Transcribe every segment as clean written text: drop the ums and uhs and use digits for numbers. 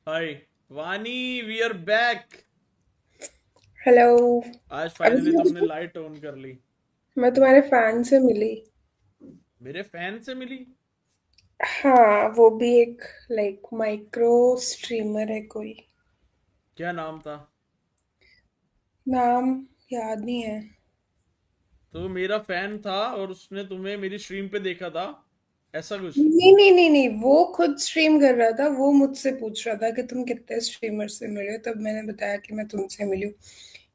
हाय वानी, we are back. Hello. आज अभी फाइनली तुमने मुझे लाइट ऑन कर ली। मैं तुम्हारे फैन से मिली। मेरे फैन से मिली? हाँ, वो भी एक लाइक माइक्रो स्ट्रीमर है कोई। क्या नाम था? नाम याद नहीं है। तो मेरा फैन था और उसने तुम्हें मेरी स्ट्रीम पे देखा था, ऐसा कुछ? नहीं नहीं नहीं नहीं, वो खुद स्ट्रीम कर रहा था। वो मुझसे पूछ रहा था कि तुम कितने स्ट्रीमर से मिले हो, तब मैंने बताया कि मैं तुमसे मिली हूँ।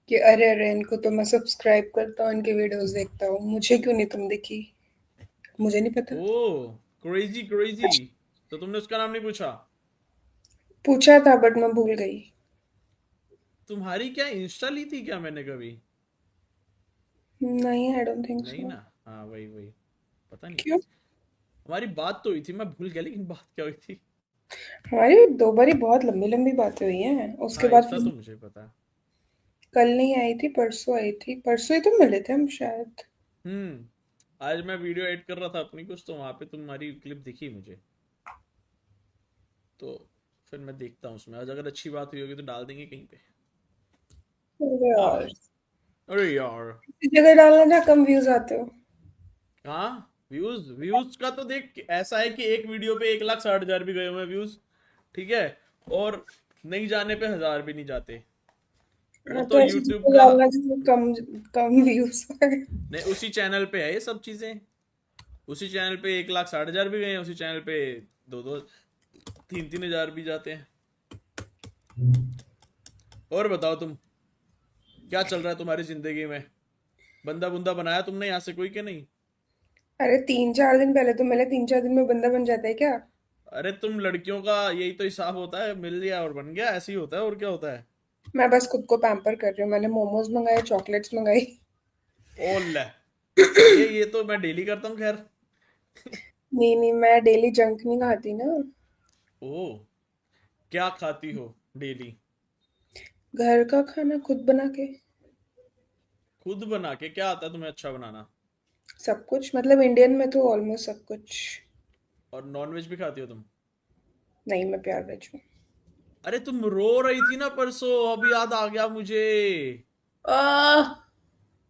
कि अरे अरे, इनको तो मैं सब्सक्राइब करता हूँ, इनके वीडियोस देखता हूँ, मुझे क्यों नहीं तुम दिखी। मुझे नहीं पता। ओ, क्रेजी क्रेजी। तो तुमने उसका नाम नहीं पूछा? पूछा था बट मैं भूल गई। तुम्हारी क्या इंस्टा ली थी क्या मैंने कभी? नहीं, आई डोंट थिंक नहीं सो। ना। हाँ, वही वही। पता नहीं। क्यों? हमारी बात तो हुई थी, मैं भूल गया लेकिन बात क्या हुई थी। हमारी दो बारी बहुत लंबी लंबी बातें हुई हैं, उसके हाँ, बाद इतना फिर तो मुझे पता है। कल नहीं आई थी, परसों आई थी। परसों ही तो मिले थे हम शायद। आज मैं वीडियो एडिट कर रहा था अपनी कुछ, तो वहां पे तुम्हारी क्लिप दिखी मुझे। तो फिर मैं देखता हूँ उसमें, आज अगर अच्छी बात हुई होगी तो डाल देंगे कहीं पे। अरे हाँ। यार, अरे यार। इस जगह डालना जहाँ कम व्यूज आते हो। हाँ। व्यूज व्यूज का तो देख, ऐसा है कि एक वीडियो पे 1,60,000 भी गए हुए व्यूज। ठीक है। और नहीं जाने पे 1,000 भी नहीं जाते। वो हाँ, तो तो ऐसी यूट्यूब जगह का। डालना जिसमें कम कम व्यूज आए। नहीं, उसी चैनल पे है ये सब चीजें। उसी चैनल पे 1,60,000 भी गए हैं, उसी चैनल पे दो दो 3,3 हजार भी जाते हैं। और बताओ तुम, क्या चल रहा है तुम्हारी जिंदगी में? बंदा बुंदा बनाया तुमने यहाँ से कोई के नहीं? अरे 3-4 दिन पहले तो मिले, 3-4 दिन में बंदा बन जाता है क्या? अरे तुम लड़कियों का यही तो हिसाब होता है, मिल लिया और बन गया, ऐसे ही होता है, और क्या होता है। मैं बस खुद को पैम्पर कर रही हूँ। मैंने मोमोज मंगाए, चॉकलेट्स मंगाई। ओले। ये तो मैं डेली करता हूँ, खैर। नहीं नहीं, मैं डेली जंक नहीं खाती ना। ओ। क्या खाती हो डेली? घर का खाना खुद बना के। खुद बना के क्या आता है तुम्हें अच्छा बनाना? सब कुछ, मतलब इंडियन में तो ऑलमोस्ट सब कुछ। और नॉनवेज भी खाती हो तुम? नहीं, मैं प्यार वेज हूँ। अरे तुम रो रही थी ना परसों, अब याद आ गया मुझे। आह।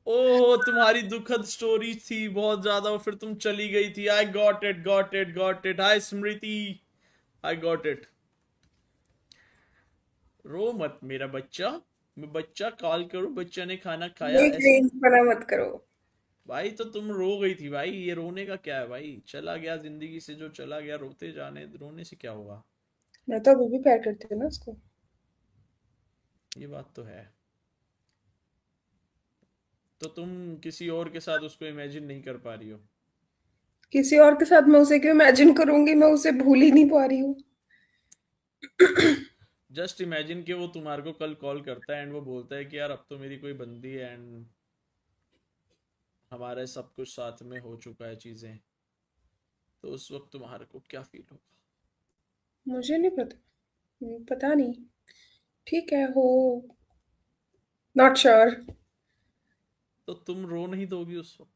ओह, तुम्हारी दुखद स्टोरी थी बहुत ज्यादा, और फिर तुम चली गई थी। I got it, got it, got it. Hi Smriti. I got it. रो मत मेरा बच्चा। मैं बच्चा कॉल करूं, बच्चा ने खाना खाया, ये ऐसे? क्रिंज बना मत करो। भाई तो तुम रो गई थी भाई, ये रोने का क्या है भाई? चला गया जिंदगी से जो चला गया, रोते जाने, रोने से क्या होगा। मैं तो अभी भी प्यार करती हूँ ना उसको। ये बात तो है। तो तुम किसी और के साथ उसको इमेजिन नहीं कर पा रही हो? किसी और के साथ मैं उसे क्यों इमेजिन करूंगी, मैं उसे भूल ही नहीं पा रही हूँ। जस्ट इमेजिन कि वो तुम्हारे को कल कॉल करता है एंड वो बोलता है कि यार अब तो मेरी कोई बंदी है, एंड हमारे सब कुछ साथ में हो चुका है चीजें। तो उस वक्त तुम्हारे को क्या फील होगा? मुझे नहीं पता। पता नहीं। ठीक है हो। Not sure. तो तुम रो नहीं दोगी उस वक्त?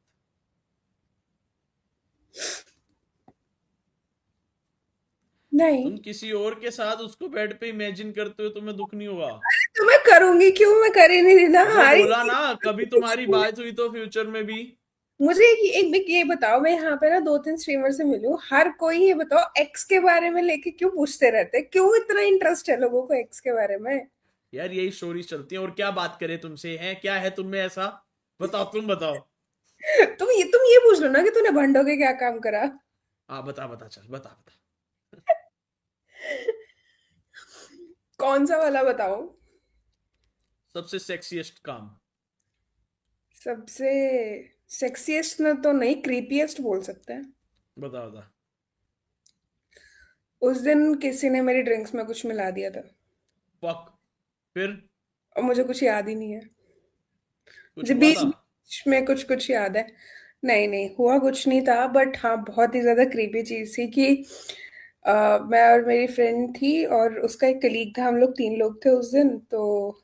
नहीं। तुम किसी और के साथ उसको बेड पे इमेजिन करते हो, तुम्हें दुख नहीं होगा? तो मैं करूंगी क्यों? मैं कर ही नहीं रही ना, अबे हारी। बोला ना, कभी तुम्हारी बात हुई तो फ्यूचर में भी। मुझे एक ये बताओ, मैं यहाँ पे ना 2-3 स्ट्रीमर से मिली हूँ, हर कोई ये बताओ एक्स के बारे में लेके क्यों पूछते रहते हैं? क्यों इतना इंटरेस्ट है लोगों को एक्स के बारे में? यार यही स्टोरीज चलती हैं, और क्या बात करें तुमसे, है क्या है तुम में ऐसा? बताओ, तुम बताओ। तुम ये पूछ लो ना कि तूने भंडो के क्या काम करा। हाँ, बता बता, चल बता बता। कौन सा वाला बताओ? सबसे सेक्सीएस्ट काम। सबसे सेक्सीएस्ट ना तो नहीं, क्रीपीएस्ट बोल सकते हैं। बता बता। उस दिन किसी ने मेरी ड्रिंक्स में कुछ मिला दिया था। पक। फिर? और मुझे कुछ याद ही नहीं है। कुछ मुझे हुआ बीच था? बीच में कुछ कुछ याद है। नहीं नहीं, हुआ कुछ नहीं था, बट हाँ बहुत ही ज्यादा क्रीपी चीज थी कि मैं और मेरी फ्रेंड थी और उसका एक कलीग था, हम लोग 3 लोग थे उस दिन। तो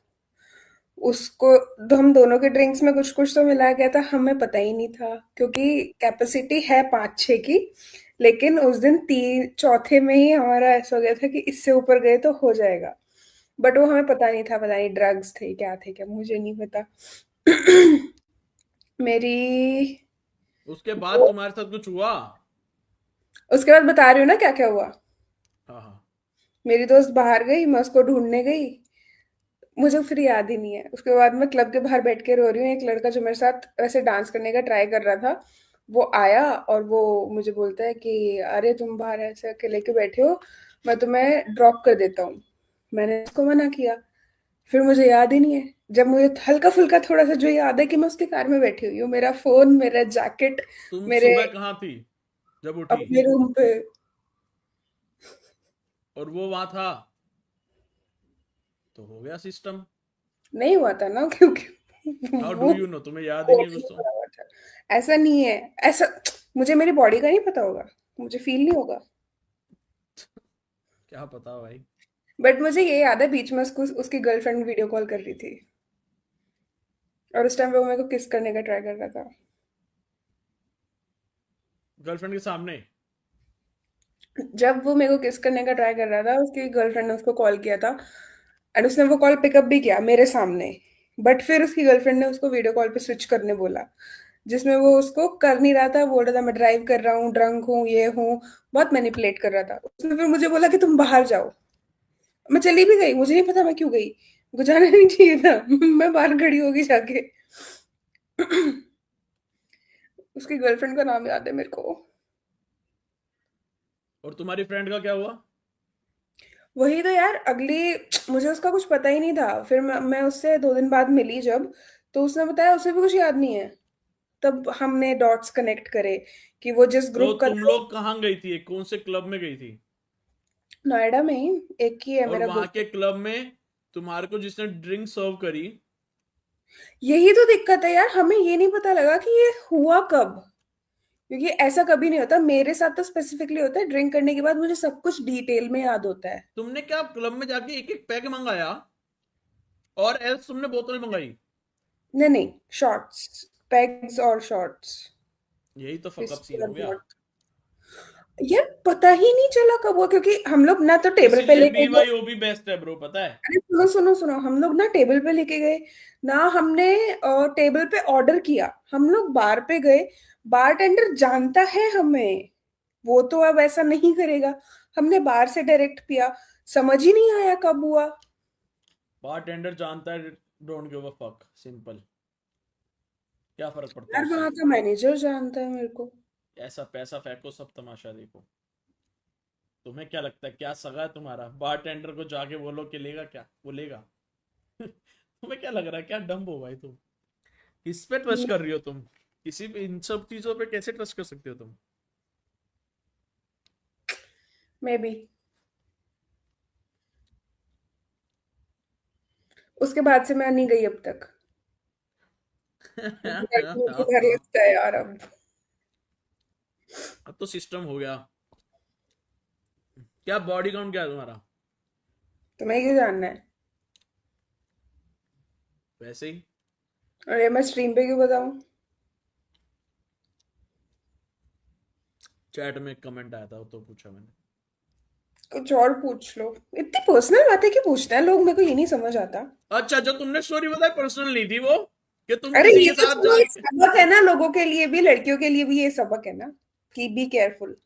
उसको तो हम दोनों के ड्रिंक्स में कुछ कुछ तो मिलाया गया था, हमें पता ही नहीं था क्योंकि कैपेसिटी है 5-6 की। लेकिन उस दिन चौथे में ही हमारा ऐसा हो गया था कि इससे ऊपर गए तो हो जाएगा। बट वो हमें पता नहीं था, पता नहीं ड्रग्स थे क्या थे, क्या मुझे नहीं पता। मेरी उसके बाद तुम्हारे साथ कुछ हुआ? उसके बाद बता रही हूँ ना क्या क्या हुआ। हाँ हाँ। मेरी दोस्त बाहर गई, मैं उसको ढूंढने गई, मुझे फिर याद ही नहीं है। उसके बाद मैं क्लब के बाहर बैठ के रो रही हूँ, एक लड़का जो मेरे साथ वैसे डांस करने का ट्राई कर रहा था वो आया और वो मुझे बोलता है कि अरे तुम बाहर ऐसे अकेले के बैठे हो, मैं तुम्हें ड्रॉप कर देता हूँ। मैंने उसको मना किया। फिर मुझे याद ही नहीं है। जब मुझे हल्का फुल्का थोड़ा सा जो याद है कि मैं उसकी कार में बैठी हुई हूँ, मेरा फोन, मेरा जैकेट, तुम मेरे सुबह कहाँ थी जब उठी? अपने रूम पे। और वो वहां था? तो हो गया सिस्टम। नहीं हुआ था ना, क्योंकि हाउ डू वो यू नो? तुम्हें याद ही नहीं है होश कुछ में तो? पड़ा हुआ था। ऐसा नहीं है। ऐसा मुझे मेरी बॉडी का नहीं पता होगा, मुझे फील नहीं होगा। क्या पता भाई। बट मुझे ये याद है बीच में उसको उसकी गर्लफ्रेंड वीडियो कॉल कर रही थी और उस टाइम पे वो मेरे को किस करने का ट्राई कर रहा था। गर्लफ्रेंड के सामने? जब वो मेरे को किस करने का ट्राई कर रहा था, उसकी गर्लफ्रेंड ने उसको कॉल किया था एंड उसने वो कॉल पिकअप भी किया मेरे सामने। बट फिर उसकी गर्लफ्रेंड ने उसको वीडियो कॉल पे स्विच करने बोला, जिसमें वो उसको कर नहीं रहा था, बोल रहा था मैं ड्राइव कर रहा हूँ, ड्रंक हूँ, ये हूँ। बहुत मैनिपुलेट कर रहा था। उसने फिर मुझे बोला कि तुम बाहर जाओ। मैं चली भी गई, मुझे नहीं पता मैं क्यों गई, मुझे जाना नहीं चाहिए था। मैं बाहर खड़ी होगी जाके। उसकी गर्लफ्रेंड का नाम याद है मेरे को। और तुम्हारी फ्रेंड का क्या हुआ? वही तो यार, अगली मुझे उसका कुछ पता ही नहीं था। फिर मैं उससे 2 दिन बाद मिली जब, तो उसने बताया उसे भी कुछ याद नहीं है। तब हमने डॉट्स कनेक्ट करे कि वो जिस तो ग्रुप का तुम था। लोग कहाँ गई थी? कौन से क्लब में गई थी? नोएडा में ही एक ही है और मेरा वहां ग्रुप। के क्लब में तुम्हारे को जिसने ड्रिंक सर्व करी? यही तो दिक्कत है यार, हमें ये नहीं पता लगा कि ये हुआ कब। क्योंकि ऐसा कभी नहीं होता मेरे साथ, तो स्पेसिफिकली होता है ड्रिंक करने के बाद मुझे सब कुछ डिटेल में याद होता है। तुमने क्या क्लब में जाके एक एक पैक मंगाया? और एल्स तुमने बोतल मंगाई? नहीं नहीं, शॉर्ट्स, पेग्स और शॉर्ट्स। यही तो फकअप सीन विस्की हो और गया। वॉट। यार पता ही नहीं चला कब हुआ, क्योंकि हम लोग ना तो टेबल पे इसीलिए लेके गए। BYOB बेस्ट है ब्रो, पता है? अरे सुनो सुनो सुनो, हम लोग ना टेबल पे लेके गए, ना हमने टेबल पे ऑर्डर किया। हम लोग बार पे गए, बार टेंडर जानता है हमें, वो तो अब ऐसा नहीं करेगा। हमने बार से डायरेक्ट पिया, समझ ही नहीं आया कब हुआ। बारटेंडर जानता है। Don't give a fuck, simple. क्या फर्क पड़ता है यार उससे? वहां का मैनेजर जानता है मेरे को। ऐसा पैसा फेंको, सब तमाशा देखो। तुम्हें क्या लगता है क्या सगा है तुम्हारा? बारटेंडर को जाके बोलो कि लेगा क्या, वो लेगा? तुम्हें क्या लग रहा है, क्या डम्ब हो भाई तुम? किस पे ट्रस्ट कर रही हो तुम? किसी भी इन सब चीजों पे कैसे ट्रस्ट कर सकते हो तुम? May be. उसके बाद से मैं नहीं गई अब तक। मुझे डर लगता है यार अब। अब तो सिस्टम हो गया। क्या बॉडी काउंट क्या है तुम्हारा? तुम्हें क्या जानना है? वैसे ही। अरे मैं स्ट्रीम पे क्यों बताऊं? चैट में एक कमेंट आया था तो पूछा मैंने। कुछ और पूछ लो। इतनी पर्सनल बातें क्यों पूछते हैं लोग, मेरे को ये नहीं समझ आता। अच्छा, जो तुमने स्टोरी बताई पर्सनल नहीं थी वो? कि तुम अरे किसी ये के तो साथ चलो एक जाके। सबक है ना, लोगों के लिए भी, लड़कियों के लिए भी ये सबक है ना कि बी केयरफुल।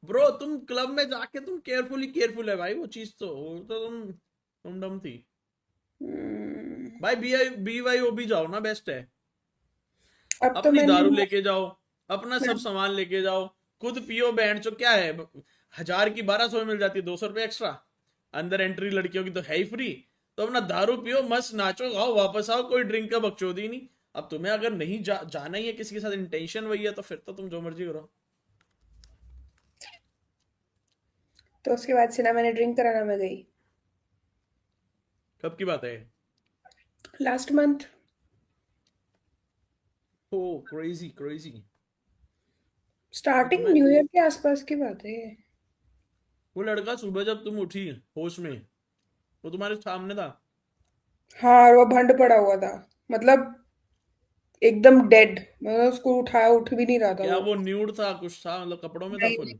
ब्रो तुम क्लब में जाके तुम केयरफुली केयरफुल है भाई, वो चीज तो वो तो तुम डम थी। भाई BYOB जाओ ना, बेस्ट है। अब तो अपनी मैंने दारू लेके जाओ, अपना मैं सब सामान लेके जाओ, खुद पियो, बैंड चो क्या है। 1000 की 1200 में मिल जाती है, 200 रुपये एक्स्ट्रा। अंदर एंट्री लड़कियों की तो है ही फ्री। तो अपना दारू पियो, मस्त नाचो गाओ, वापस आओ, कोई ड्रिंक का बकचोदी नहीं। अब तुम्हें अगर नहीं जाना ही है किसी के साथ, इंटेंशन वही है, तो फिर तो तुम जो मर्जी करो। तो उसके बाद से ना मैंने ड्रिंक कराना मैं गई। कब की बात है? Last month. Oh, crazy crazy. तो स्टार्टिंग तुम्हें न्यू ईयर के आसपास की बात है ये। वो लड़का सुबह जब तुम उठी होश में, वो तुम्हारे सामने था? हाँ, और वो भंड पड़ा हुआ था, मतलब एकदम डेड। मैंने उसको उठाया, उठ भी नहीं रहा था क्या वो। वो न्यूड था, कुछ था, मतलब कपड़ों में था नहीं, फुल?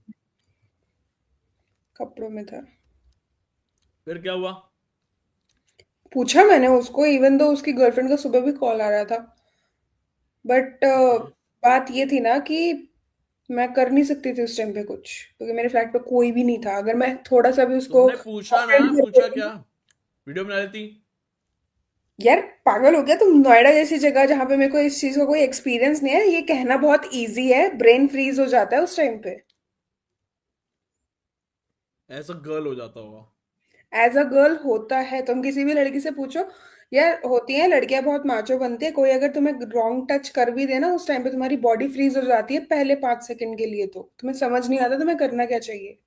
कपड़ों में था। फिर क्या हुआ? पूछा मैंने उसको, इवन दो उसकी गर्लफ्रेंड का सुबह भी कॉल आ रहा था, बट ओके। बात ये थी ना कि मैं कर नहीं सकती थी उस टाइम पे कुछ, क्योंकि मेरे फ्लैट पे कोई भी नहीं था। अगर मैं थोड़ा सा भी उसको तुमने पूछा ना, ऑफेंड कर पूछा देती। क्या? वीडियो बना लेती। यार पागल हो गया तुम? नोएडा जैसी जगह जहां पे मेरे को इस चीज का कोई एक्सपीरियंस नहीं है, ये कहना बहुत इजी है, ब्रेन फ्रीज हो जाता है उस टाइम पे। ऐसा गर्ल हो जाता होगा। एज अ गर्ल होता है, तुम किसी भी लड़की से पूछो। यार होती हैं लड़कियां, बहुत माचो बनती है, कोई अगर तुम्हें रॉन्ग टच कर भी देना उस टाइम पे तुम्हारी बॉडी फ्रीज हो जाती है पहले 5 सेकंड के लिए, तो तुम्हें समझ नहीं आता तुम्हें करना क्या चाहिए।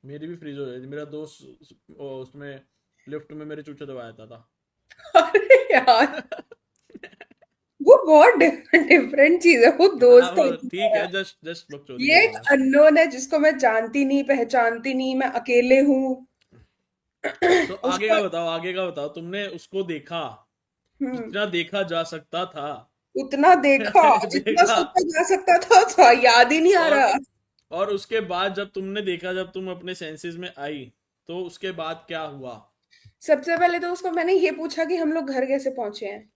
मेरी भी फ्रीज हो जाती, मेरा दोस्त उसमें लिफ्ट में मेरे चूचे दबाया था। अरे यार, वो बहुत डिफरेंट डिफरेंट चीज है, वो हाँ दोस्त है वो ठीक तुम्हारा। है, जस्ट जस्ट बकचोदी ये कर एक रहा था। अननोन है जिसको मैं जानती नहीं पहचानती नहीं, मैं अकेले हूँ। तो आगे उसका का बताओ, आगे का बताओ, तुमने उसको देखा हम्म जितना देखा जा सकता था? उतना देखा जितना देखा। सोचा जा सकता था याद ही नहीं आ और रहा। और उसके बाद जब तुमने देखा, जब तुम अपने सेंसेस में आई, तो उसके बाद क्या हुआ? सबसे पहले तो उसको मैंने ये पूछा कि हम लोग घर कैसे पहुंचे हैं।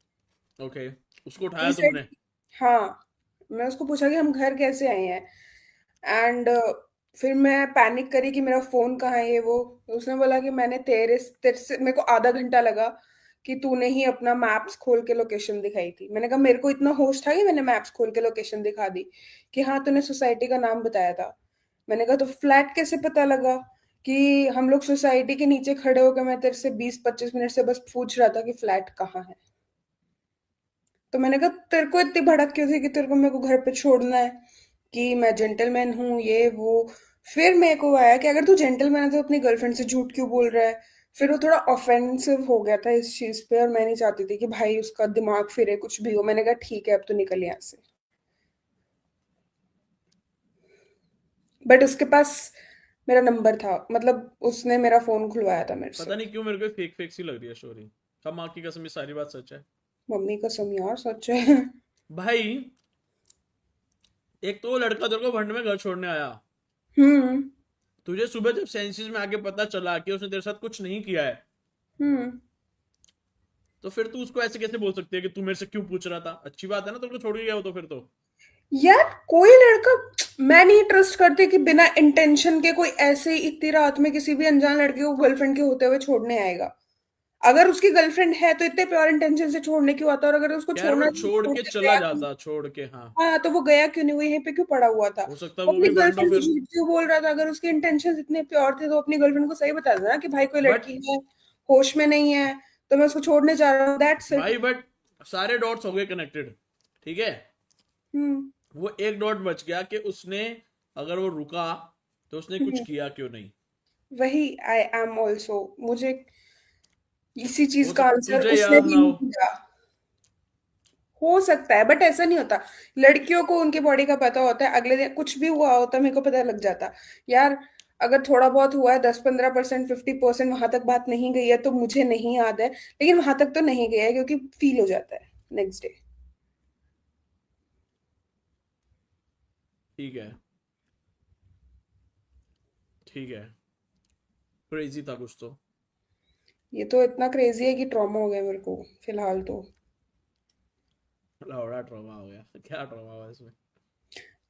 ओके। उसको ही उठाया सेड तुमने? हाँ। मैं उसको पूछा कि हम घर कैसे आए हैं, एंड फिर मैं पैनिक करी कि मेरा फोन कहाँ है, ये वो। तो उसने बोला कि मैंने तेरे तेरे से, मेरे को आधा घंटा लगा कि तूने ही अपना मैप्स खोल के लोकेशन दिखाई थी। मैंने कहा मेरे को इतना होश था कि मैंने मैप्स खोल के लोकेशन दिखा दी। कि हाँ तूने सोसाइटी का नाम बताया था। मैंने कहा तो फ्लैट कैसे पता लगा? कि हम लोग सोसाइटी के नीचे खड़े होकर मैं तेरे से 20-25 मिनट से बस पूछ रहा था कि फ्लैट कहाँ है। तो मैंने कहा तेरे को इतनी भड़क क्यों थी कि तेरे को मेरे को घर पे छोड़ना है, कि मैं जेंटलमैन हूँ ये वो। फिर मेरे को आया कि अगर तू जेंटलमैन है तो अपनी गर्लफ्रेंड से झूठ क्यों बोल रहा है। फिर वो थोड़ा ऑफेंसिव हो गया था इस चीज पे, और मैं नहीं चाहती थी कि भाई उसका दिमाग फिरे कुछ भी हो। मैंने कहा ठीक है अब तो निकल यहाँ से। बट उसके पास मेरा नंबर था, मतलब उसने मेरा फोन खुलवाया था मेरे पता से। नहीं क्यों मेरे को फेक फेक सी लग रही है स्टोरी। सब माँ की कसम, ये सारी बात सच है। मम्मी कसम यार सच है। भाई, एक तो वो लड़का तेरे को भंड में घर छोड़ने आया, हम्म। तुझे सुबह जब सेंसिस में आके पता चला कि उसने तेरे साथ कुछ नहीं किया है, हम्म। तो फिर तू उसको ऐसे कैसे बोल सकती है कि तू मेरे से क्यों पूछ रहा था? अच्छी बात है ना, तेरे को छोड़ के गया हो तो फिर तो। यार कोई लड़का, मैं नहीं ट्रस्ट करती कि बिना इंटेंशन के कोई ऐसे ही इतनी रात में किसी भी अनजान लड़के को गर्लफ्रेंड के होते हुए छोड़ने आएगा। अगर उसकी गर्लफ्रेंड है तो इतने प्योर इंटेंशन से छोड़ने क्यों आता, और अगर उसको यार वो छोड़ना छोड़ छोड़ के के चला गया क्यों? जाता, छोड़ के, हाँ। हाँ तो वो गया क्यों नहीं, वो यहीं पे क्यों पड़ा हुआ था? हो सकता है वो वो अपनी भी भंड हो गर्लफ्रेंड को फिर। झूठ क्यों बोल रहा था? अगर उसके इंटेंशन इतने प्योर थे तो अपनी गर्लफ्रेंड को सही बता देना कि भाई कोई बट लड़की है, होश में नहीं है, तो मैं उसको छोड़ने जा रहा हूँ, दैट्स इट। भाई, बट सारे डॉट्स हो गए कनेक्टेड, ठीक है। हम्म। वो एक डॉट बच गया कि उसने, अगर वो रुका तो उसने कुछ हम्म। किया क्यों नहीं? वही आई एम ऑल्सो, मुझे इसी चीज हो का सकता आंसर तुझे उसने याद भी ना नहीं हो। दिया। हो सकता है बट ऐसा नहीं होता। लड़कियों को उनकी बॉडी का पता होता है, अगले दिन कुछ भी हुआ होता है मेरे को पता लग जाता। यार अगर थोड़ा बहुत हुआ है, 10-15%, 50% वहां तक बात नहीं गई है तो मुझे नहीं याद है, लेकिन वहां तक तो नहीं गया है क्योंकि फील हो जाता है नेक्स्ट डे। ठीक है, ठीक है। क्रेजी था कुछ तो। ये तो इतना क्रेजी है कि ट्रॉमा हो गया मेरे को फिलहाल तो। लौड़ा ट्रॉमा हो गया? क्या ट्रॉमा हुआ इसमें?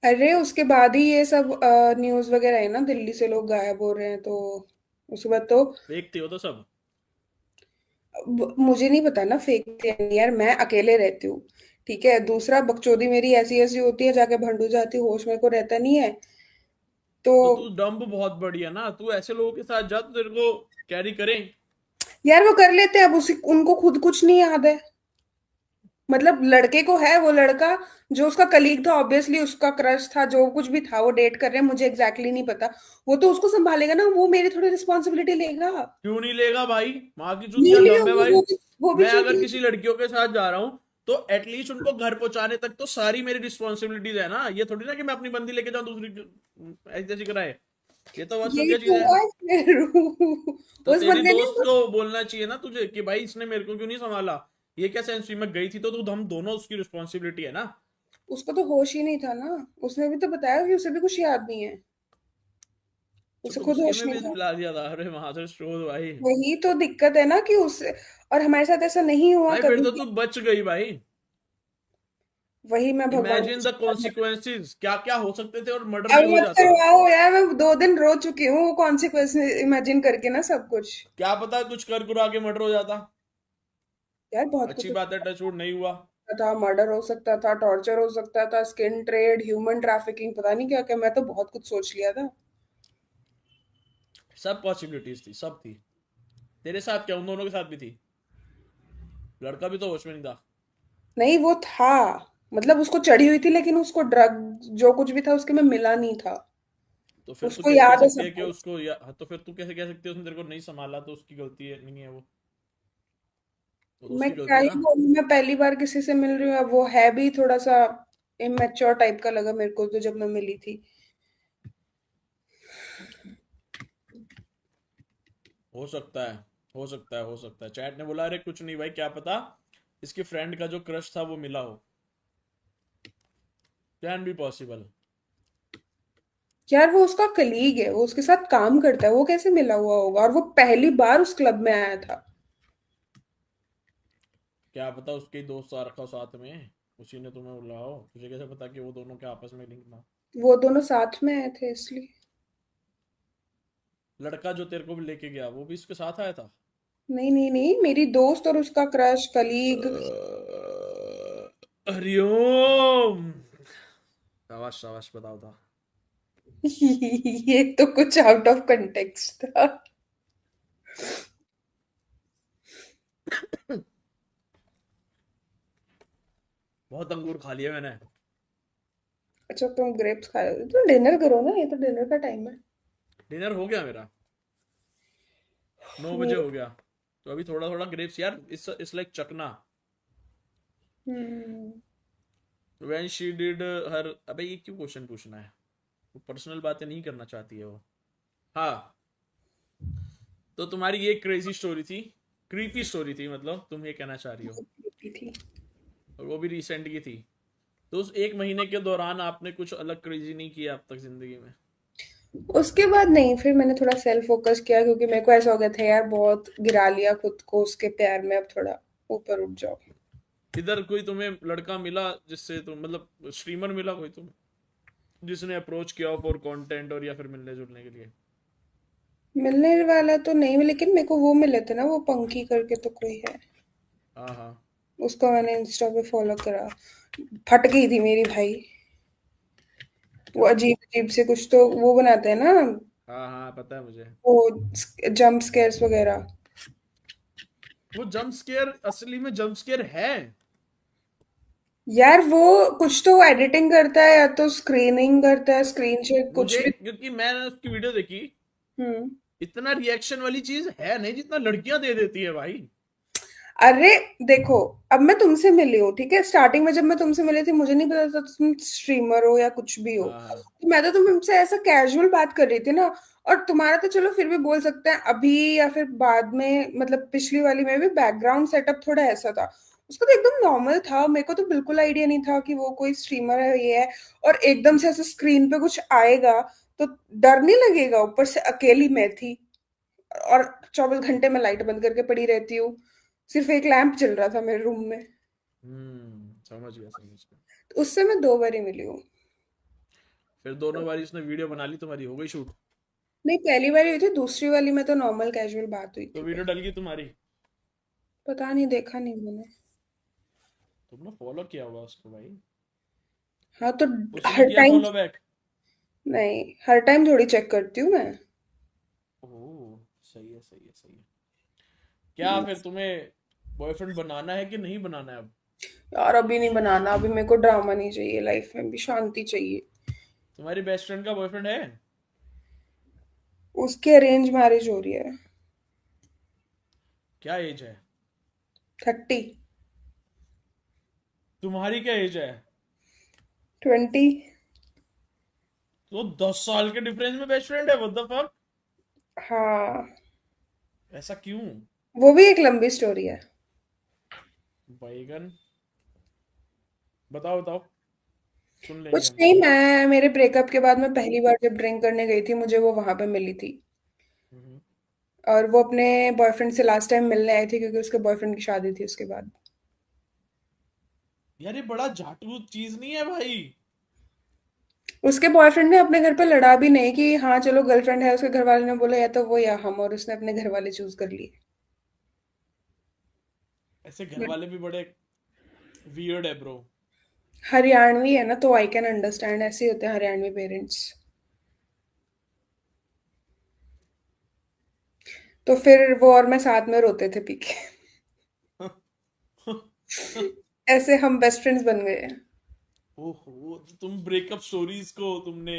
अरे उसके बाद ही ये सब न्यूज वगैरह है ना, दिल्ली से लोग गायब हो रहे हैं, तो उसके बाद तो फेक थी वो तो सब। मुझे नहीं पता ना फेक थे या नहीं, यार मैं अकेले रहती हूँ। ठीक है, दूसरा बकचोदी मेरी ऐसी ऐसी होती है जाके भंडू जाती हूँ, होश मेरे को रहता नहीं है। तो तो तू डंप बहुत बड़ी है ना, तू ऐसे लोगों के साथ जा तो तेरे को कैरी करें। यार वो कर लेते हैं, अब उसी उनको खुद कुछ नहीं याद है। मतलब लड़के को है, वो लड़का जो उसका कलीग था ऑब्वियसली उसका क्रश था, जो कुछ भी था वो डेट कर रहे हैं, मुझे एग्जैक्टली exactly नहीं पता। वो तो उसको संभालेगा ना, वो मेरी थोड़ी रिस्पॉन्सिबिलिटी लेगा। क्यों नहीं लेगा भाई? माँ की चूत नहीं क्या लिया, दम है भाई? वो भी मैं अगर चीटिंग। किसी लड़कियों के साथ जा रहा हूं, तो एटलीस्ट उनको घर पहुंचाने तक तो सारी मेरी रिस्पॉन्सिबिलिटीज है ना। ये थोड़ी ना कि मैं अपनी बंदी लेके जाऊं दूसरी ऐसी तैसी कराए। ये तो बहुत यही चुतिया चीज तो है। हुआ फिर। तो उस तेरी बंदे ने दोस्त को बोलना चाहिए ना तुझे कि भाई इसने मेरे को क्यों नहीं संभाला। ये क्या सेंस हुई, मैं गई थी तो हम दोनों, उसकी रिस्पॉन्सिबिलिटी है ना। उसको तो होश ही नहीं था ना, उसने भी तो बताया कि उसे भी कुछ याद नहीं है, अच्छा, उसे तो खुद गुस्से होश में नहीं भी था। दिला दिया था, अरे मादर चोद भाई। वही तो दिक्कत है ना कि उसे, और हमारे साथ ऐसा नहीं हुआ भाई फिर कभी तो भी। तू बच गई भाई। वही मैं भगवान इमेजिन को द शुक्र है। कॉन्सिक्वेंसेस, क्या क्या हो सकते थे और मर्डर अब भी हो मत जाता। करवाओ यार, मैं 2 दिन रो चुकी हूँ वो कॉन्सिक्वेंस इमेजिन करके ना सब कुछ। क्या पता कुछ कर कुरा के मर्डर हो जाता। यार बहुत कुछ अच्छी हो बात है, टचवुड नहीं हुआ। सकता था, मर्डर हो सकता था, टॉर्चर हो सकता था, स्किन ट्रेड, ह्यूमन ट्रैफिकिंग, पता नहीं क्या क्या, मैं तो बहुत कुछ सोच लिया था। सब पॉसिबिलिटीज थी, सब थी। तेरे साथ क्या, उन दोनों के साथ भी थी। लड़का भी तो होश में नहीं था। नहीं वो था, मतलब उसको चढ़ी हुई थी लेकिन उसको ड्रग जो कुछ भी था उसके में मिला नहीं था। तो फिर तू उसको कैसे कह याद है सकती है सब कि कुछ। उसको हाँ, तो फिर तू कैसे कह सकती है उसने तेरे को नहीं संभाला तो उसकी गलती है, नहीं है वो। वो तो मैं उसकी क्या गलती है ही ना। बोलूं, मैं पहली बार किसी से मिल रही हूँ, अब वो है भी थोड़ा सा इमेच्योर टाइप का लगा मेरे को तो जब मैं मिली थी। हो सकता है, हो सकता है, हो सकता है। चैट ने बोला अरे कुछ नहीं भाई, क्या पता इसके फ्रेंड का जो क्रश था वो मिला हो। Can be possible. यार वो उसका कलीग है, वो उसके साथ काम करता है, वो कैसे मिला हुआ होगा, और वो पहली बार उस क्लब में आया था। क्या पता उसके ही दोस्त आ रखा हो साथ में, उसी ने तुम्हें बुलाया हो, तुझे कैसे पता कि वो दोनों के आपस में लिंक ना। वो दोनों साथ में आए थे इसलिए। लड़का जो तेरे को भी लेके गया वो भी इसके साथ आया था। नहीं नहीं नहीं, मेरी दोस्त और उसका क्रश कलीग। हरिओम। शाबाश शाबाश, बताओ था। ये तो कुछ आउट ऑफ कंटेक्स्ट था। बहुत अंगूर खा लिया मैंने। अच्छा तुम ग्रेप्स खा रहे हो तो डिनर करो ना, ये तो डिनर का टाइम है। डिनर हो गया मेरा, 9 बजे मेरे हो गया। तो अभी थोड़ा थोड़ा ग्रेप्स यार, इस लाइक चकना। हम्म। व्हेन शी डिड हर, अबे ये क्यों क्वेश्चन पूछना है, वो पर्सनल बातें नहीं करना चाहती है वो। हाँ, तो तुम्हारी ये क्रेजी स्टोरी थी, क्रीपी स्टोरी थी, मतलब तुम ये कहना चाह रही हो। बहुत थी। और वो भी रिसेंट की थी। तो उस एक महीने के दौरान आपने कुछ अलग क्रेजी नहीं किया अब तक जिंदगी में। उसके बाद नहीं, फिर मैंने थोड़ा सेल्फ फोकस किया क्योंकि मेरे को ऐसा हो गया था यार, बहुत गिरा लिया खुद को उसके प्यार में, अब थोड़ा ऊपर उठ जाओ। इधर कोई तुम्हें लड़का मिला जिससे तुम, मतलब स्ट्रीमर मिला कोई तुम्हें जिसने अप्रोच किया हो फॉर कंटेंट और या फिर मिलने जुलने के लिए। मिलने वाला तो नहीं, लेकिन मेरे को वो मिले थे ना, वो पंकी करके तो कोई है, हाँ हाँ। उसको मैंने इंस्टा पे फॉलो करा। फट गई थी मेरी भाई। वो क्यों। अजीब अजीब से कुछ तो वो बनाते हैं ना, हाँ हाँ, पता है मुझे। वो जंप स्केयर्स वगैरह। वो जंप स्केयर असली में जंप स्केयर है। यार वो कुछ तो एडिटिंग करता है या तो स्क्रीनिंग करता है, स्क्रीन शेयर कुछ मुझे भी। क्योंकि मैंने उसकी वीडियो देखी, हम्म। इतना रिएक्शन वाली चीज है नहीं जितना लड़कियां दे देती है भाई। अरे देखो, अब मैं तुमसे मिली हूँ ठीक है, स्टार्टिंग में जब मैं तुमसे मिली थी मुझे नहीं पता था तुम स्ट्रीमर हो या कुछ भी हो। हाँ हाँ। तो मैं तो तुमसे ऐसा कैजुअल बात कर रही थी ना। और तुम्हारा तो चलो फिर भी बोल सकते हैं अभी या फिर बाद में, मतलब पिछली वाली में भी बैकग्राउंड सेटअप थोड़ा ऐसा था। उसका तो एकदम नॉर्मल था, मेरे को तो बिल्कुल आइडिया नहीं था कि वो कोई स्ट्रीमर है ये है। और एकदम से ऐसे स्क्रीन पे कुछ आएगा तो डर नहीं लगेगा, ऊपर से अकेली मैं थी, और 24 घंटे में लाइट बंद करके पड़ी रहती हूँ, सिर्फ एक लैंप चल रहा था मेरे रूम में। समझ गया समझ गया। तो उससे मैं 2 बार ही मिली हूँ। फिर दोनों बारी उसने वीडियो बना ली, तुम्हारी हो गई शूट। नहीं पहली बार हुई थी, दूसरी वाली में तो नॉर्मल कैजुअल बात हुई तो थी वीडियो बस। डल गई तुम्हारी। पता नहीं, देखा नहीं मैंने। तुमने फॉलो किया होगा उसको भाई। हाँ तो उसने हर किया टाइम, फॉलो बैक। नहीं हर टाइम थोड़ी चेक करती हूँ मैं। ओह, सही है सही है सही है। क्या फिर तुम्हें बॉयफ्रेंड बनाना है कि नहीं बनाना है अब। यार अभी नहीं बनाना, अभी मेरे को ड्रामा नहीं चाहिए, लाइफ में भी शांति चाहिए। तुम्हारी बेस्ट फ्रेंड का बॉयफ्रेंड है। उसकी अरेंज मैरिज हो रही है। क्या एज है। 30। तुम्हारी क्या एज है। 20। तो 10 साल के डिफरेंस में बेस्ट फ्रेंड है, व्हाट द फक। हाँ, ऐसा क्यों। वो भी एक लंबी स्टोरी है। बैगन। बताओ बताओ, सुन लेंगे कुछ हम नहीं, भी। मैं मेरे ब्रेकअप के बाद मैं पहली बार जब ड्रिंक करने गई थी, मुझे वो वहां पे मिली थी। हम्म। और वो अपने बॉयफ्रेंड से लास्ट टाइम मिलने आई थी क्योंकि उसके बॉयफ्रेंड की शादी थी उसके बाद। यार ये बड़ा झाटू चीज नहीं है भाई। उसके बॉयफ्रेंड ने अपने घर पे लड़ा भी नहीं कि हाँ चलो गर्लफ्रेंड है, उसके घर वाले ने बोला या तो वो या हम, और उसने अपने घर वाले चूज कर लिए। ऐसे घर वाले भी बड़े वियर्ड है ब्रो। हरियाणवी है ना, तो आई कैन अंडरस्टैंड, ऐसे ही होते हैं हरियाणवी पेरेंट्स। तो फिर वो और मैं साथ में रोते थे पी के। ऐसे हम बेस्ट फ्रेंड्स बन गए हैं। ओहो, तो तुम ब्रेकअप स्टोरीज को तुमने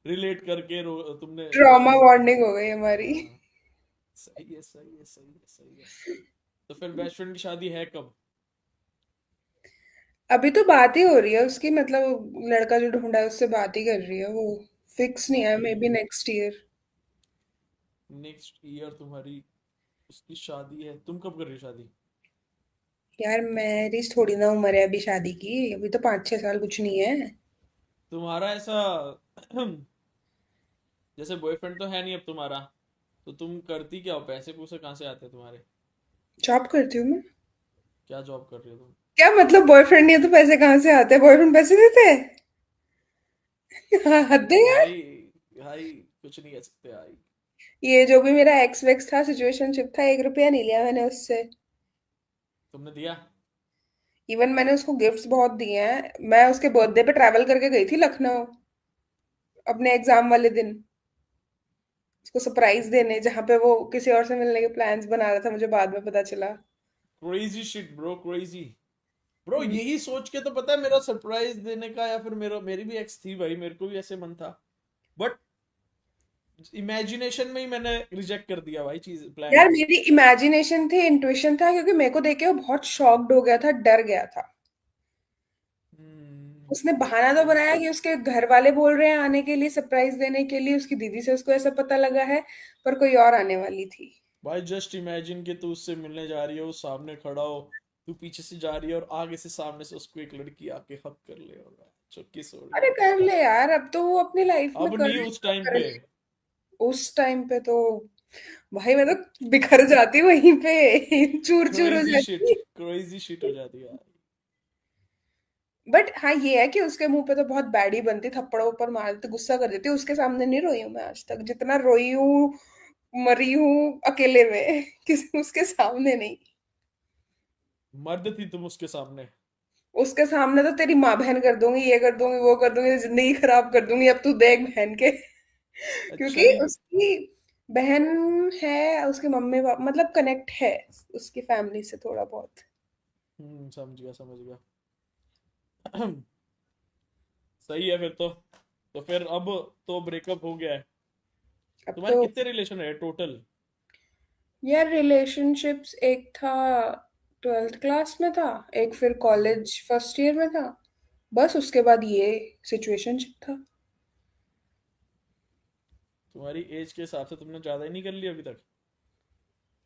रिलेट करके तुमने ट्रॉमा उसमें। बॉन्डिंग हो गई हमारी। हाँ, सही है सही है सही है सही है। तो फिर बेस्ट फ्रेंड की शादी है कब? अभी तो बात ही हो रही है उसकी, मतलब लड़का जो ढूंढा है उससे बात ही कर रही है वो। फिक्स नहीं है, okay. May be next year. Next year तुम्हारी उसकी शादी है, तुम कब कर रही हो शादी? यार मेरी थोड़ी ना उम्र है अभी शादी की, अभी तो 5-6 साल कुछ नहीं है। तुम्हारा ऐसा जैसे बॉयफ्रेंड तो है नहीं अब तुम्हारा, तो तुम करती क्या हो? पैसे पूसे कहाँ से आते हैं तुम्हारे? जॉब करती हूँ मैं। क्या जॉब कर रही हो तुम? क्या मतलब, बॉयफ्रेंड नहीं है तो पैसे कहाँ से आते हैं? बॉयफ्रेंड पैसे देते हैं? हाँ, हद है यार। भाई, भाई कुछ नहीं कह सकते भाई। ये जो भी मेरा एक्स वेक्स था, सिचुएशनशिप था, 1 रुपया नहीं लिया मैंने उससे। तुमने दिया? इवन मैंने उसको गिफ्ट्स बहुत दिए हैं। मैं उसके बर्थडे पे ट्रैवल करके गई थी लखनऊ, अपने एग्जाम वाले दिन, उसको सरप्राइज देने, जहाँ पे वो किसी और से मिलने के प्लान्स बना रहा था, मुझे बाद में पता चला। Crazy shit bro, crazy. Bro यही सोच के तो पता है मेरा सरप्राइज देने का, या फिर मेरी भी एक्स थी भाई, मेरे को भी ऐसे मन था, बट इमेजिनेशन में ही मैंने रिजेक्ट कर दिया भाई चीज प्लान। यार मेरी इमेजिनेशन थी, इंट्यूशन था, क्योंकि मेरे को देख के वो बहुत शॉक्ड हो गया था, डर गया था। उसने बहाना तो बनाया कि उसके घर वाले बोल रहे हैं आने के लिए, सरप्राइज देने के लिए, उसकी दीदी से उसको ऐसा पता लगा है, पर कोई और आने वाली थी। भाई जस्ट इमेजिन कि तू उससे मिलने जा रही है, वो सामने खड़ा हो, तू पीछे से जा रही है और आगे से सामने से उसको एक लड़की आके हक कर ले, होगा चुपके सो रही अरे है। कर ले यार, अब तो वो अपनी लाइफ में अब कर नहीं ले उस जो टाइम कर पे। ले। उस टाइम पे तो भाई मैं तो बिखर जाती वहीं पे, चूर चूर हो जाती। क्रेजी शिट हो जाती है यार। बट हाँ, ये है कि उसके मुंह पे तो बहुत बैड ही बनती, थप्पड़ वप्पड़ मार देती, गुस्सा कर देती। उसके सामने नहीं रोई हूँ मैं आज तक, जितना रोई हूँ मरी हूँ अकेले में, किसी उसके सामने नहीं। मर्द थी तुम उसके सामने? उसके सामने तो तेरी माँ बहन कर दूंगी, ये कर दूंगी, वो कर दूंगी, जिंदगी खराब कर दूंगी, अब तू देख बहन के। अच्छा क्योंकि जी। उसकी बहन है, उसके मम्मी पापा मतलब कनेक्ट है उसकी फैमिली से थोड़ा बहुत। समझ गया समझ गया। सही है फिर तो फिर अब तो ब्रेकअप हो गया है। अब तुम्हारे तो कितने रिलेशन है टोटल? यार रिलेशनशिप्स, एक था 12th क्लास में था, एक फिर कॉलेज फर्स्ट ईयर में था, बस उसके बाद ये सिचुएशनशिप था। तुम्हारी एज के हिसाब से तुमने ज्यादा ही नहीं कर लिया अभी तक?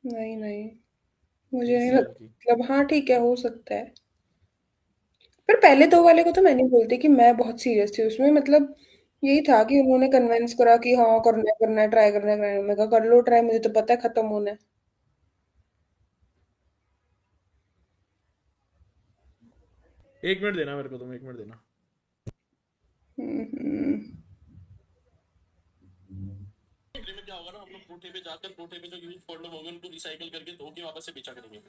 नहीं नहीं, मुझे 20 नहीं साल लगता, की? मतलब हाँ ठीक है, हो सकता है। पर पहले दो वाले को तो मैं नहीं बोलती कि मैं बहुत सीरियस थी उसमें, मतलब यही था कि उन्होंने कन्विंस करा कि हाँ करना है ट्राई करना है करना है। मैं कहा कर लो ट्राई, मुझे तो पता है खत्म होना है। 1 मिनट देना मेरे को, तुम 1 मिनट देना। हम्म। में क्या होगा ना, हम लोग कोठे पे जाकर कोठे पे जो यूज प्रॉब्लम होगा उनको रिसाइकल करके धो के वापस से बेचा करेंगे।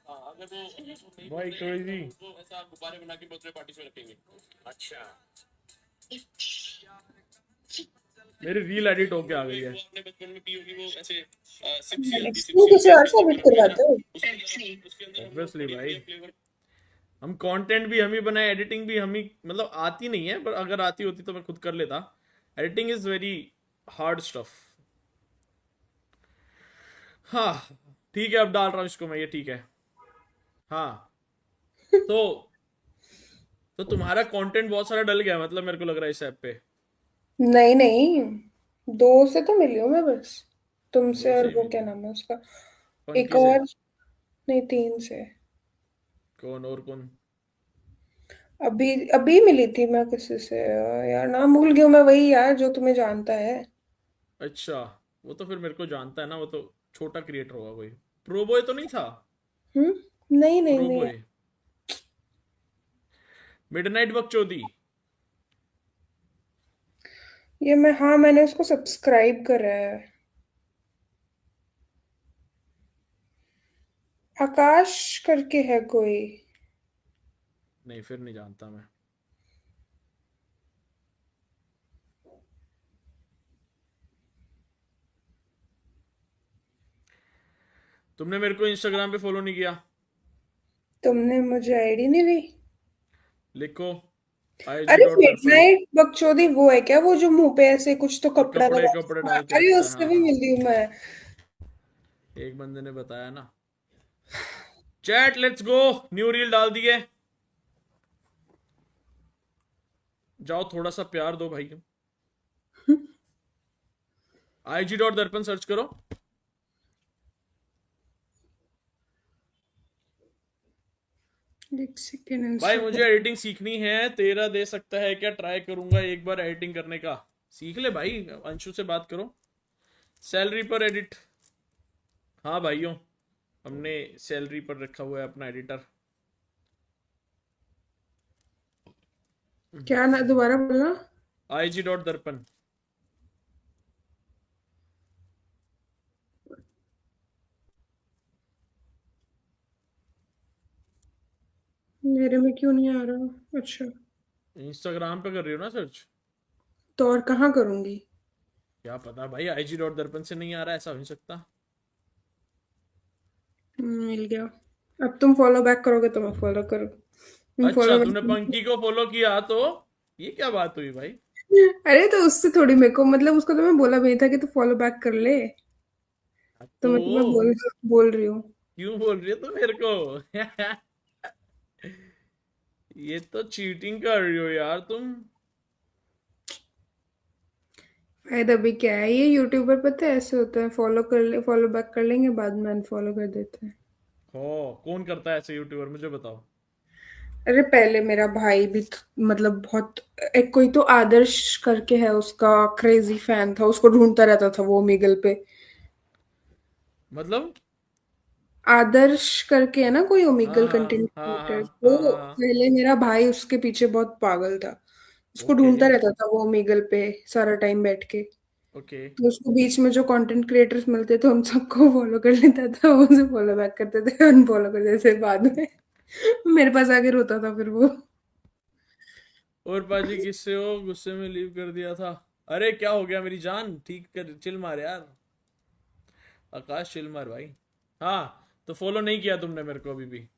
हाँ, अगर वो नहीं भाई क्रेजी, वो ऐसा गुब्बारे बना के बर्थडे पार्टी में रखेंगे। अच्छा, मेरी रील एडिट होके आ गई है। वो आपने बचपन में पी होगी, वो ऐसे सिप्सी आती, तुम सिप्सी किसी और से एडिट उसके करवाते हो? अंदर ऑब्वियसली भाई, हम कंटेंट भी हम ही बनाए, एडिटिंग भी हम ही, मतलब आती नहीं है, पर अगर आती होती तो मैं खुद कर लेता। Editing is very hard stuff. हाँ, ठीक है, अब डाल रहा हूँ इसको मैं, ये ठीक है। हाँ, तो तुम्हारा कंटेंट बहुत सारा डल गया मतलब, मेरे को लग रहा है इस ऐप पे। नहीं नहीं, दो से तो मिली हूँ मैं बस, दो तुमसे और से ही वो मिली क्या हो? नाम है उसका, एक पंकी से? और, नहीं 3 से। कौन और कौन? अभी अभी मिली थी मैं किसी से, यार नाम भूल गई हूँ मैं, वही यार जो तुम्हें जानता है। अच्छा, वो तो फिर मेरे को जानता है ना, वो तो छोटा क्रिएटर होगा कोई। प्रो बॉय तो नहीं था? हम्म, नहीं नहीं प्रो नहीं। बॉय, मिडनाइट बकचोदी। ये मैं, हाँ मैंने उसको सब्सक्राइब करा है। आकाश करके है कोई। नहीं, फिर नहीं जानता मैं। तुमने मेरे को इंस्टाग्राम पे फॉलो नहीं किया? तुमने मुझे आईडी नहीं दी। लिखो, IG अरे डॉट दर्पण। मिडनाइट बकचोदी वो है क्या, वो जो मुंह पे ऐसे कुछ तो कपड़ा कपड़े लगा। कपड़े हाँ, डाल के अरे रखता है, उससे हाँ भी हाँ। मिली हूँ मैं। एक बंदे ने बताया ना। Chat let's go, new reel डाल दिए। जाओ थोड़ा सा प्यार दो भाई। IG डॉट दर्पण सर्च करो। एक सेकेंड, भाई मुझे इंस्टाग्राम। एडिटिंग सीखनी है, तेरा दे सकता है क्या? ट्राई करूंगा एक बार एडिटिंग करने का। सीख ले भाई, अंशु से बात करो। सैलरी पर एडिट। हाँ भाइयों, हमने सैलरी पर रखा हुआ है अपना एडिटर। क्या ना, दोबारा बोलना। IG डॉट दर्पण। मेरे में क्यों नहीं आ रहा? अच्छा। इंस्टाग्राम पे कर रही हो ना सर्च? तो और कहाँ करूंगी? क्या पता भाई, IG डॉट दर्पण से नहीं आ रहा, ऐसा हो नहीं सकता। मिल गया। अब तुम फॉलो बैक करोगे तो मैं फॉलो करूँ। तुम अच्छा, फॉलो तूने बैक। पंकी को फॉलो किया तो ये क्या बात हुई भाई? अरे तो उससे थोड़ी, मेरे को मतलब उसको तो मैं बोला भी नहीं था कि तू फॉलो बैक कर ले। तो तो मैं तुम्हें बोल रही हूँ। क्यों बोल रही है तू मेरे को? ये तो चीटिंग कर रही हो यार तुम। फायदा भी क्या है, ये यूट्यूबर पता है ऐसे होता है, फॉलो कर ले, फॉलो बैक कर लेंगे, बाद में अनफॉलो कर देते हैं। हो, कौन करता है ऐसे यूट्यूबर, मुझे बताओ। अरे पहले मेरा भाई भी मतलब बहुत, एक कोई तो आदर्श करके है, उसका क्रेजी फैन था, उसको ढूंढता रहता था वो मीगल पे। मतलब? आदर्श करके है ना कोई हाँ ओमेगल हाँ कंटेंट हाँ क्रिएटर, हाँ हाँ वो हाँ। पहले मेरा भाई उसके पीछे बहुत पागल था। उसको ओके ढूंढता रहता था वो ओमेगल पे सारा टाइम बैठ के। ओके। तो उसको बीच में जो कंटेंट क्रिएटर्स मिलते थे उन सबको फॉलो कर लेता था, वो उसे फॉलो बैक करते थे, अनफॉलो कर देते थे बाद में। मेरे पास आके रोता था फिर वो। और पाजी किससे हो? गुस्से में लीव कर दिया था। अरे क्या हो गया मेरी जान, ठीक कर, चिल मार यार। आकाश चिल मार भाई। हाँ, तो फॉलो नहीं किया तुमने मेरे को अभी भी?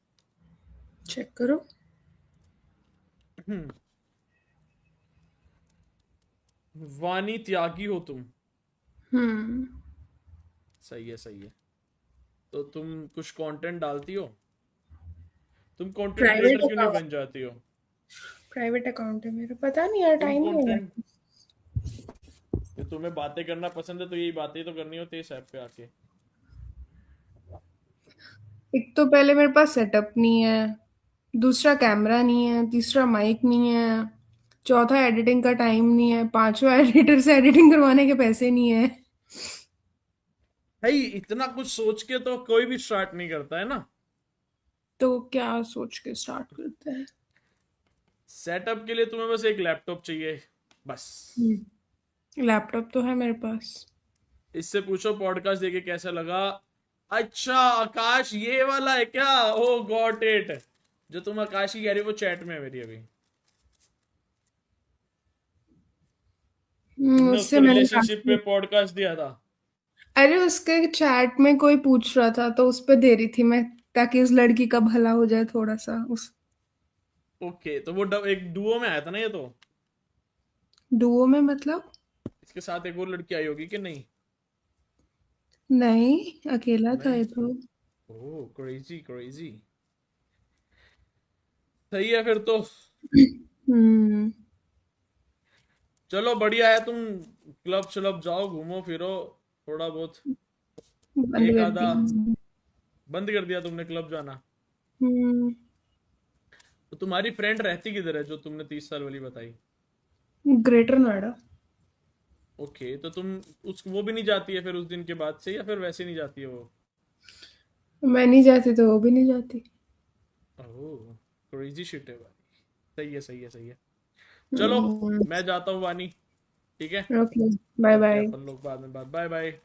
चेक करो। हम्म, वानी त्यागी हो तुम। हम्म। सही है सही है। तो तुम कुछ कंटेंट डालती हो? तुम कंटेंट प्राइवेट क्रिएटर क्यों नहीं अकाउंट, बन जाती हो? प्राइवेट अकाउंट है मेरा, पता नहीं यार, तुम टाइम नहीं है। कंटेंट, कि तुम्हें बातें करना पसंद है तो यही बातें तो करनी होती है इस ऐप पे आके। एक तो पहले मेरे पास सेटअप नहीं है, दूसरा कैमरा नहीं है, तीसरा माइक नहीं है, चौथा एडिटिंग का टाइम नहीं है, पांचवा एडिटर से एडिटिंग करवाने के पैसे नहीं है। भाई इतना कुछ सोच के तो कोई भी स्टार्ट नहीं करता है ना। तो क्या सोच के स्टार्ट करते हैं? सेटअप के लिए तुम्हें बस एक लैपटॉप चाहिए, बस। लैपटॉप तो है मेरे पास। इससे पूछो पॉडकास्ट देके कैसा लगा। अच्छा आकाश ये वाला है क्या? ओ गॉट इट। जो तुम आकाश की कह रही हो वो चैट में है मेरी अभी। तुमने उससे उसको मैंने रिलेशनशिप पे काफी, पॉडकास्ट दिया था? अरे उसके चैट में कोई पूछ रहा था तो उस पे दे रही थी मैं, ताकि उस लड़की का भला हो जाए थोड़ा सा उस। ओके, तो वो एक डुओ में आया था ना ये तो? डुओ में मतलब? इसके साथ एक और लड़की आई होगी कि नहीं? नहीं, अकेला था नहीं? ये तो। ओह क्रेजी क्रेजी। सही है फिर तो। हम्म। चलो बढ़िया है, तुम क्लब शलब जाओ, घूमो फिरो थोड़ा बहुत। बंद एक कर आधा दी। बंद कर दिया तुमने क्लब जाना? हम्म, तो तुम्हारी फ्रेंड रहती किधर है जो तुमने 30 साल वाली बताई? ग्रेटर नोएडा। ओके, तो तुम उस वो भी नहीं जाती है फिर उस दिन के बाद से, या फिर वैसे नहीं जाती है वो? मैं नहीं जाती तो वो भी नहीं जाती। ओह, क्रेजी शिट है भाई। सही है, सही है, सही है। चलो, हम्म, मैं जाता हूँ वानी। ठीक है, ओके, बाय करते हैं बाय। अपन लोग बाद में बात। Bye bye.